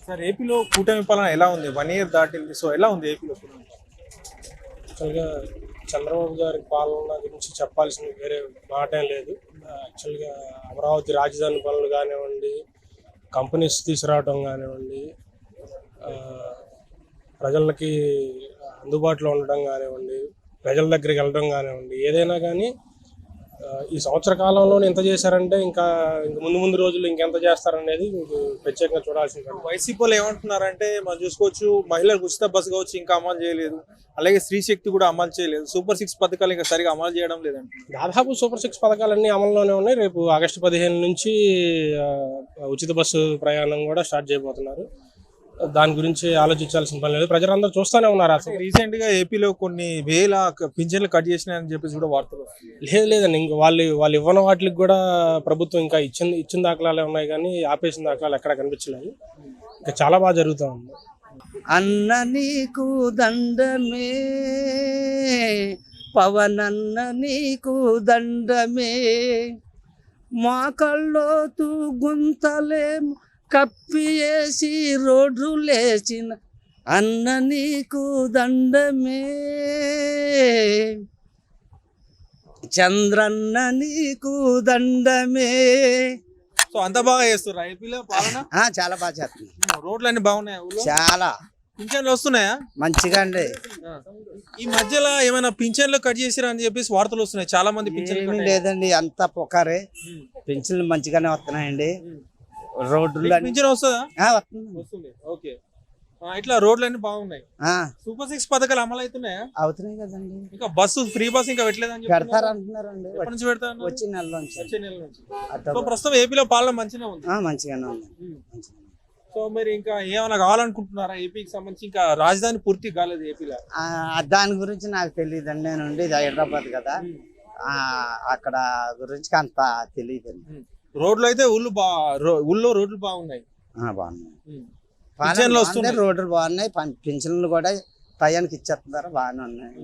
Sir ఏపీలో కూటమి పాలన ఎలా ఉంది? 1 ఇయర్ దాటింది. సో ఎలా ఉంది ఏపీలో కూటమి పాలన? యాక్చువల్గా చంద్రబాబు గారి పాలన గురించి చెప్పాల్సిన వేరే మాటే లేదు. యాక్చువల్గా అమరావతి రాజధాని పనులు కానివ్వండి, కంపెనీస్ తీసుకురావడం కానివ్వండి, ఆ, ప్రజలకి అందుబాటులో ఉండడం కానివ్వండి, ప్రజల దగ్గరికి వెళ్ళడం కానివ్వండి, ఏదైనా కానీ ఈ సంవత్సర కాలంలో ఎంత చేశారంటే ఇంకా ముందు ముందు రోజులు ఇంకెంత చేస్తారనేది మీకు ప్రత్యేకంగా చూడాల్సిన పని. వైసీపీలో ఏమంటున్నారంటే మనం చూసుకోవచ్చు, మహిళలకు ఉచిత బస్సు కావచ్చు ఇంకా అమలు చేయలేదు, అలాగే స్త్రీ శక్తి కూడా అమలు చేయలేదు, సూపర్ 6 పథకాలు ఇంకా సరిగా అమలు చేయడం లేదంట. దాదాపు సూపర్ 6 పథకాలన్నీ అమల్లోనే ఉన్నాయి. రేపు ఆగస్టు 15 నుంచి ఆ, ఉచిత బస్సు ప్రయాణం కూడా స్టార్ట్ చేయబోతున్నారు. దాని గురించి ఆలోచించాల్సిన పని లేదు. ప్రజలందరూ చూస్తూనే ఉన్నారు. అసలు రీసెంట్ గా ఏపీలో కొన్ని వేల పింఛన్లు కట్ చేసినాయని చెప్పేసి కూడా వార్తలు వస్తున్నాయి. లేదండి, ఇంకా వాళ్ళు ఇవ్వని వాటికి కూడా ప్రభుత్వం ఇంకా ఇచ్చిన దాఖలాలే ఉన్నాయి, కానీ ఆపేసిన దాఖలాలు ఎక్కడ కనిపించలేదు. ఇంకా చాలా బాగా జరుగుతూ ఉంది. అన్న నీకు దండమే, పవనన్న నీకు దండమే, మా కళ్ళోతు గుంతలేం కప్పియేసి రోడ్డు లేచిన అన్న నీకు దండమే, చంద్రన్న నీకు దండమే. సో అంత బాగా చేస్తున్నారు ఏపీలో పాలన. చాలా బాగా చేస్తున్నారు. రోడ్లు అన్ని బాగున్నాయా ఊళ్ళో? చాలా పింఛన్లు వస్తున్నాయా? మంచిగా అండి. ఈ మధ్యలో ఏమైనా పింఛన్లు కట్ చేసిరా అని చెప్పేసి వార్తలు వస్తున్నాయి. చాలా మంది ఏమీ లేదండి, అంతా పొకారే. పెన్షన్లు మంచిగానే వస్తున్నాయండి. రోడ్లు పింఛన్ వస్తుందా? వస్తుంది. వస్తుంది. ఓకే. ఇట్లా రోడ్లు అన్ని బాగున్నాయి. సూపర్ 6 పథకాలు అమలు అవుతున్నాయా? అవుతున్నాయి కదండి. ఇంకా బస్సు ఫ్రీ బస్ ఇంకా పెట్టలేదని పెడతారు అంటున్నారండి. ఎప్పటి నుంచి పెడతారు? వచ్చే నెల నుంచి. వచ్చే నెల నుంచి. సో ప్రస్తుతం ఏపీలో పాలన మంచిగా ఉంది. మంచిగానే ఉంది. సో మీరు ఇంకా ఏమైనా కావాలనుకుంటున్నారా? ఏపీకి సంబంధించి ఇంకా రాజధాని పూర్తి కాలేదు ఏపీలో. దాని గురించి నాకు తెలియదండి. నేను ఉండేది హైదరాబాద్ కదా, అక్కడ గురించి అంత తెలియదండి. రోడ్లు అయితే ఊళ్ళో రోడ్లు బాగున్నాయి. బాగున్నాయి. పింఛన్లు వస్తున్నాయి. రోడ్లు బాగున్నాయి. పింఛన్లు కూడా టయానికి ఇచ్చేస్తున్నారు. బాగానే ఉన్నాయి.